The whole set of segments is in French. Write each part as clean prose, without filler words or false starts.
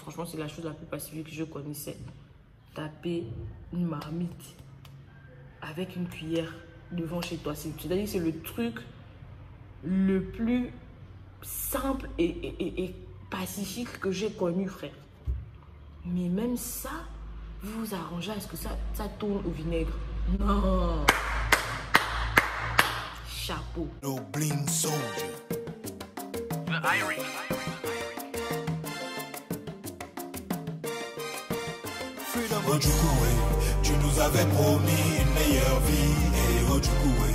Franchement, c'est la chose la plus pacifique que je connaissais. Taper une marmite avec une cuillère devant chez toi. C'est-à-dire que c'est le truc le plus simple et pacifique que j'ai connu, frère. Mais même ça, vous vous arrangez à ce que ça tourne au vinaigre. Non. Chapeau. No bling soldier. The Irish. Ojukoué, tu nous avais promis une meilleure vie. Et Ojukoué,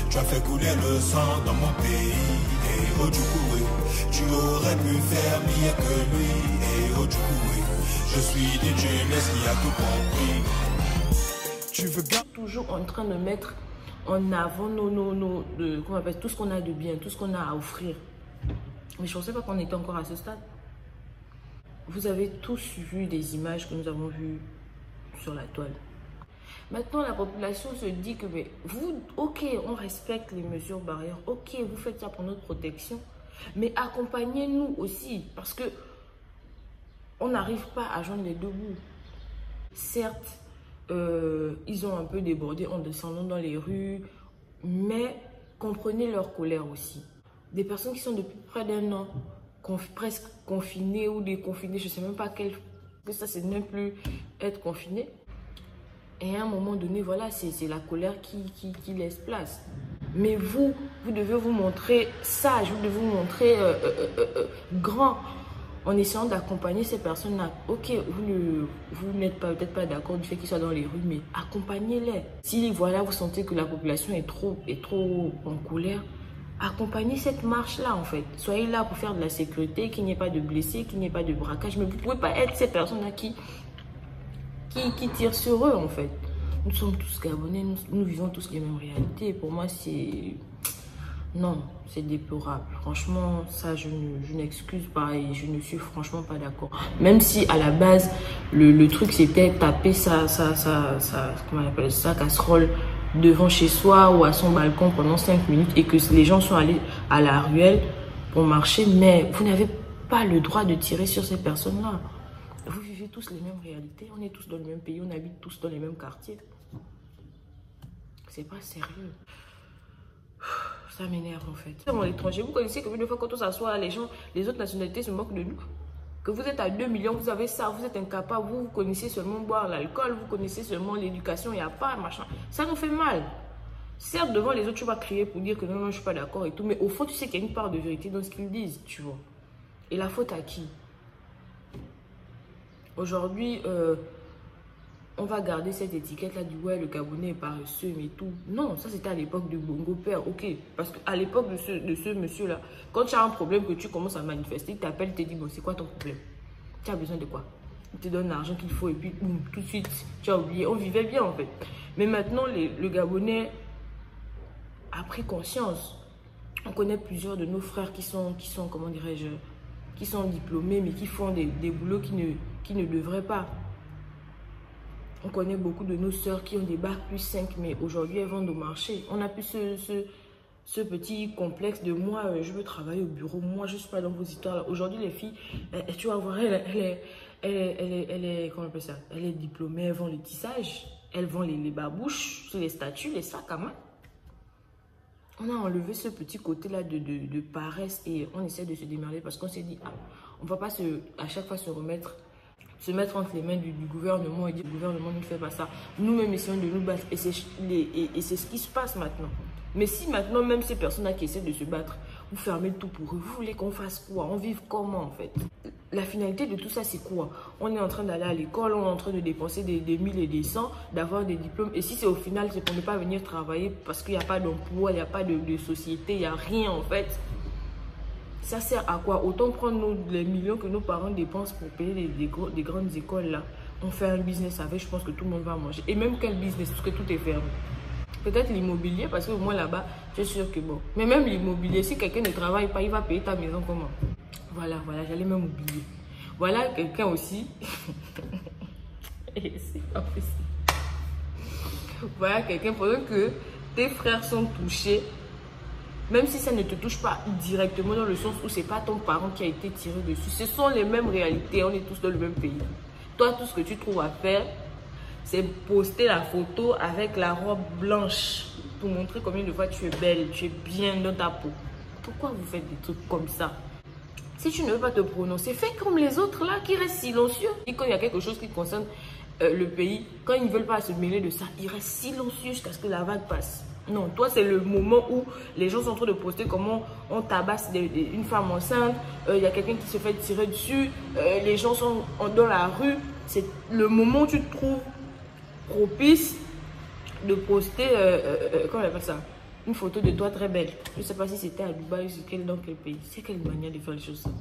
tu as fait couler le sang dans mon pays. Et Ojukoué, tu aurais pu faire mieux que lui. Et Ojukoué, je suis DJ Ness qui a tout compris. Tu veux garder toujours en train de mettre en avant comment on appelle, tout ce qu'on a de bien, tout ce qu'on a à offrir. Mais je ne pensais pas qu'on était encore à ce stade. Vous avez tous vu des images que nous avons vues sur la toile. Maintenant, la population se dit que mais vous, ok, on respecte les mesures barrières, ok, vous faites ça pour notre protection, mais accompagnez-nous aussi, parce que on n'arrive pas à joindre les deux bouts. Certes, ils ont un peu débordé en descendant dans les rues, mais comprenez leur colère aussi. Des personnes qui sont depuis près d'un an presque confinées ou déconfinées, je ne sais même pas que ça c'est même plus être confiné. Et à un moment donné, voilà, c'est la colère qui laisse place. Mais vous devez vous montrer sage, vous devez vous montrer grand en essayant d'accompagner ces personnes-là. Ok, vous n'êtes peut-être pas d'accord du fait qu'ils soient dans les rues, mais accompagnez-les. Si voilà, vous sentez que la population est trop en colère, accompagnez cette marche-là en fait. Soyez là pour faire de la sécurité, qu'il n'y ait pas de blessés, qu'il n'y ait pas de braquage. Mais vous ne pouvez pas être ces personnes-là qui tirent sur eux en fait. Nous sommes tous Gabonais, nous vivons tous les mêmes réalités. Pour moi, c'est... Non, c'est déplorable. Franchement, ça, je n'excuse pas et je ne suis franchement pas d'accord. Même si à la base, le truc c'était taper comment on appelle ça, casserole devant chez soi ou à son balcon pendant 5 minutes et que les gens sont allés à la ruelle pour marcher, mais vous n'avez pas le droit de tirer sur ces personnes-là. Vous vivez tous les mêmes réalités, on est tous dans le même pays, on habite tous dans les mêmes quartiers. C'est pas sérieux. Ça m'énerve en fait. Dans l'étranger, vous connaissez que une fois quand on s'assoit, les autres nationalités se moquent de nous. Que vous êtes à 2 millions, vous avez ça, vous êtes incapable, vous connaissez seulement boire l'alcool, vous connaissez seulement l'éducation, il n'y a pas, machin. Ça nous fait mal. Certes, devant les autres, tu vas crier pour dire que non, je ne suis pas d'accord et tout, mais au fond, tu sais qu'il y a une part de vérité dans ce qu'ils disent, tu vois. Et la faute à qui? Aujourd'hui, on va garder cette étiquette-là du ouais, le Gabonais est paresseux, mais tout. Non, ça c'était à l'époque du Bongo Père, ok. Parce qu'à l'époque de ce monsieur-là, quand tu as un problème que tu commences à manifester, il t'appelle, il te dit, bon, c'est quoi ton problème? Tu as besoin de quoi? Il te donne l'argent qu'il faut et puis, boum, tout de suite, tu as oublié. On vivait bien en fait. Mais maintenant, le Gabonais a pris conscience. On connaît plusieurs de nos frères qui sont comment dirais-je, qui sont diplômés, mais qui font des boulots qui ne devraient pas. On connaît beaucoup de nos sœurs qui ont des bacs plus 5, mais aujourd'hui, elles vendent au marché. On a plus ce petit complexe de moi, je veux travailler au bureau, moi, je ne suis pas dans vos histoires. Aujourd'hui, les filles, tu vas voir, elle est, comment on appelle ça? Elle est diplômée, elles vendent le tissage, elles vendent les babouches, les statues, les sacs à main. On a enlevé ce petit côté-là de paresse et on essaie de se démerder parce qu'on s'est dit, ah, on ne va pas à chaque fois se mettre entre les mains du gouvernement et dire le gouvernement ne fait pas ça. Nous-mêmes essayons de nous battre et c'est ce qui se passe maintenant. Mais si maintenant même ces personnes-là qui essaient de se battre, vous fermez tout pour eux, vous voulez qu'on fasse quoi? On vive comment en fait? La finalité de tout ça c'est quoi? On est en train d'aller à l'école, on est en train de dépenser des 1000 et des 100, d'avoir des diplômes et si c'est au final c'est pour ne pas venir travailler parce qu'il n'y a pas d'emploi, il n'y a pas de société, il n'y a rien en fait. Ça sert à quoi? Autant prendre les millions que nos parents dépensent pour payer des grandes écoles là. On fait un business avec, je pense que tout le monde va manger. Et même quel business, parce que tout est fermé. Peut-être l'immobilier, parce que au moins là-bas, je suis sûre que bon. Mais même l'immobilier, si quelqu'un ne travaille pas, il va payer ta maison comment? Voilà, j'allais même oublier. Voilà quelqu'un aussi. Et c'est pas possible. Voilà quelqu'un, pendant que tes frères sont touchés, Même si ça ne te touche pas directement dans le sens où c'est pas ton parent qui a été tiré dessus. Ce sont les mêmes réalités, on est tous dans le même pays. Toi, tout ce que tu trouves à faire, c'est poster la photo avec la robe blanche pour montrer combien de fois tu es belle, tu es bien dans ta peau. Pourquoi vous faites des trucs comme ça? Si tu ne veux pas te prononcer, fais comme les autres là qui restent silencieux. Et quand il y a quelque chose qui concerne le pays, quand ils ne veulent pas se mêler de ça, ils restent silencieux jusqu'à ce que la vague passe. Non, toi, c'est le moment où les gens sont en train de poster comment on tabasse une femme enceinte, il y a quelqu'un qui se fait tirer dessus, les gens sont dans la rue. C'est le moment où tu te trouves propice de poster, comment on appelle ça, une photo de toi très belle. Je ne sais pas si c'était à Dubaï ou dans quel pays. C'est quelle manière de faire les choses ça?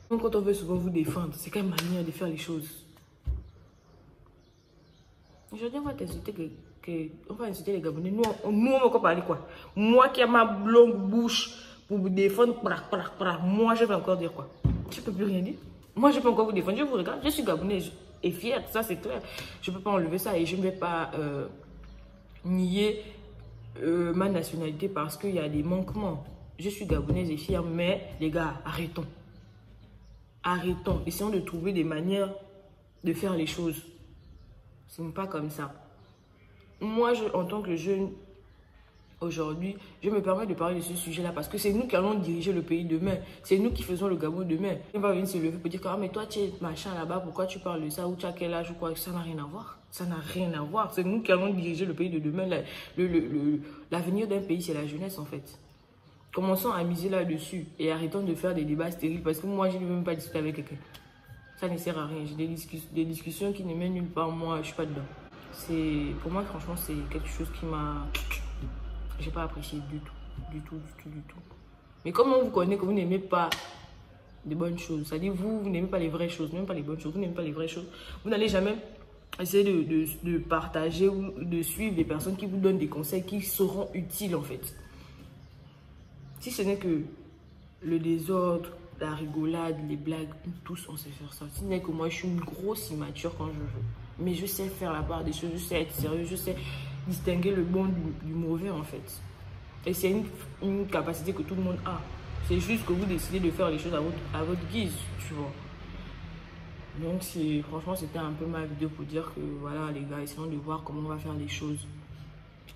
Donc, quand on veut souvent vous défendre, c'est quelle manière de faire les choses? Aujourd'hui, on va t'insulter on va insulter les Gabonais. Nous, on va encore parler quoi? Moi qui ai ma longue bouche pour vous défendre, moi, je vais encore dire quoi? Je ne peux plus rien dire. Moi, je peux encore vous défendre. Je vous regarde, je suis Gabonais et fière, ça c'est clair. Je ne peux pas enlever ça et je ne vais pas nier ma nationalité parce qu'il y a des manquements. Je suis Gabonaise et fière, mais les gars, arrêtons. Arrêtons. Essayons de trouver des manières de faire les choses. Ce n'est pas comme ça. Moi, en tant que jeune, aujourd'hui, je me permets de parler de ce sujet-là parce que c'est nous qui allons diriger le pays demain. C'est nous qui faisons le Gabon demain. On va venir se lever pour dire que, ah, mais toi, tu es machin là-bas, pourquoi tu parles de ça? Ou tu as quel âge ou quoi? Ça n'a rien à voir. Ça n'a rien à voir. C'est nous qui allons diriger le pays de demain. L'avenir d'un pays, c'est la jeunesse, en fait. Commençons à miser là-dessus et arrêtons de faire des débats stériles parce que moi, je ne veux même pas discuter avec quelqu'un. Ça ne sert à rien. J'ai des discussions qui ne mènent nulle part. Moi, je ne suis pas dedans. Pour moi, franchement, c'est quelque chose qui m'a... J'ai pas apprécié du tout. Mais comme on vous connaît que vous n'aimez pas des bonnes choses, c'est-à-dire vous n'aimez pas les vraies choses, même pas les bonnes choses, vous n'aimez pas les vraies choses, vous n'allez jamais essayer de partager ou de suivre des personnes qui vous donnent des conseils qui seront utiles en fait. Si ce n'est que le désordre, la rigolade, les blagues, tous on sait faire ça. Si ce n'est que moi, je suis une grosse immature quand je veux. Mais je sais faire la part des choses, je sais être sérieux, je sais distinguer le bon du mauvais en fait. Et c'est une capacité que tout le monde a. C'est juste que vous décidez de faire les choses à votre guise, tu vois. Donc franchement, c'était un peu ma vidéo pour dire que voilà les gars, essayons de voir comment on va faire les choses.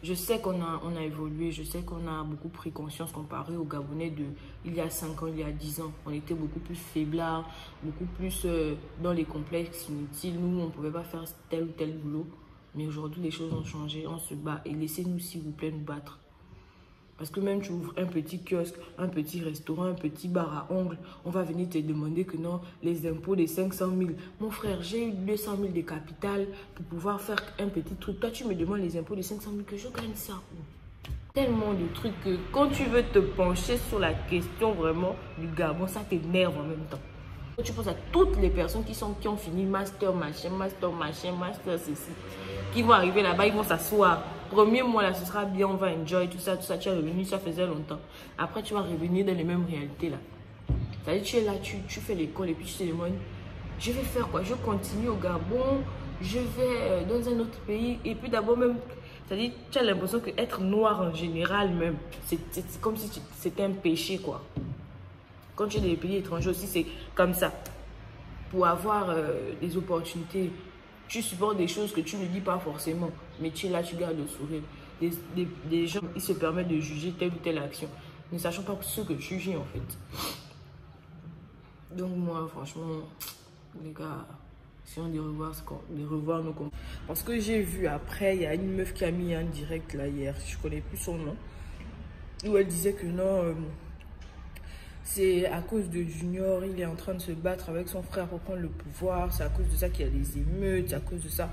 Je sais qu'on a évolué, je sais qu'on a beaucoup pris conscience comparé aux Gabonais il y a 5 ans, il y a 10 ans. On était beaucoup plus faiblards, beaucoup plus dans les complexes inutiles. Nous, on ne pouvait pas faire tel ou tel boulot. Mais aujourd'hui, les choses ont changé, on se bat. Et laissez-nous, s'il vous plaît, nous battre. Parce que même tu ouvres un petit kiosque, un petit restaurant, un petit bar à ongles, on va venir te demander que non, les impôts des 500 000. Mon frère, j'ai eu 200 000 de capital pour pouvoir faire un petit truc. Toi, tu me demandes les impôts des 500 000, que je gagne ça où? Tellement de trucs que quand tu veux te pencher sur la question vraiment du Gabon, ça t'énerve en même temps. Quand tu penses à toutes les personnes qui ont fini master machin, master ceci, qui vont arriver là-bas, ils vont s'asseoir. Premier mois là, ce sera bien, on va enjoy, tout ça, tu es revenu, ça faisait longtemps. Après, tu vas revenir dans les mêmes réalités là. C'est-à-dire, tu es là, tu fais l'école et puis tu te demandes, je vais faire quoi? Je continue au Gabon, je vais dans un autre pays. Et puis d'abord même, c'est-à-dire, tu as l'impression qu'être noir en général même, c'est comme si c'était un péché quoi. Quand tu es dans les pays étrangers aussi, c'est comme ça. Pour avoir des opportunités, tu supportes des choses que tu ne dis pas forcément. Mais tu es là, tu gardes le sourire. Des gens, ils se permettent de juger telle ou telle action, ne sachant pas ce que tu vis en fait. Donc moi, franchement, les gars, essayons de revoir nos comptes. Parce que j'ai vu après, il y a une meuf qui a mis un direct là hier, je ne connais plus son nom, où elle disait que non... c'est à cause de Junior, il est en train de se battre avec son frère pour prendre le pouvoir. C'est à cause de ça qu'il y a des émeutes, c'est à cause de ça.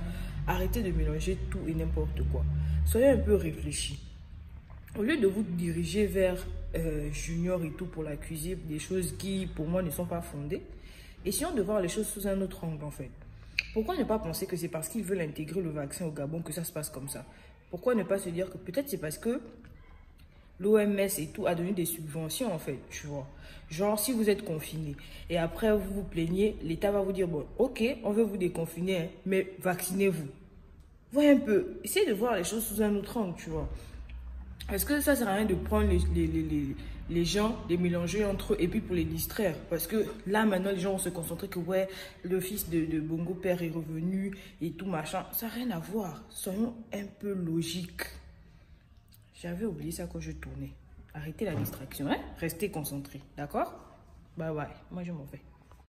Arrêtez de mélanger tout et n'importe quoi. Soyez un peu réfléchis. Au lieu de vous diriger vers Junior et tout pour l'accuser des choses qui, pour moi, ne sont pas fondées, essayons de voir les choses sous un autre angle, en fait. Pourquoi ne pas penser que c'est parce qu'ils veulent intégrer le vaccin au Gabon que ça se passe comme ça? Pourquoi ne pas se dire que peut-être c'est parce que l'OMS et tout a donné des subventions en fait, tu vois. Genre, si vous êtes confiné et après vous vous plaignez, l'État va vous dire, bon, ok, on veut vous déconfiner, hein, mais vaccinez-vous. Voyez un peu, essayez de voir les choses sous un autre angle, tu vois. Est-ce que ça sert à rien de prendre les gens, les mélanger entre eux et puis pour les distraire? Parce que là, maintenant, les gens vont se concentrer que ouais, le fils de Bongo Père est revenu et tout machin. Ça n'a rien à voir. Soyons un peu logiques. J'avais oublié ça quand je tournais. Arrêtez la distraction, hein? Restez concentrés, d'accord? Bye bye. Moi, je m'en vais.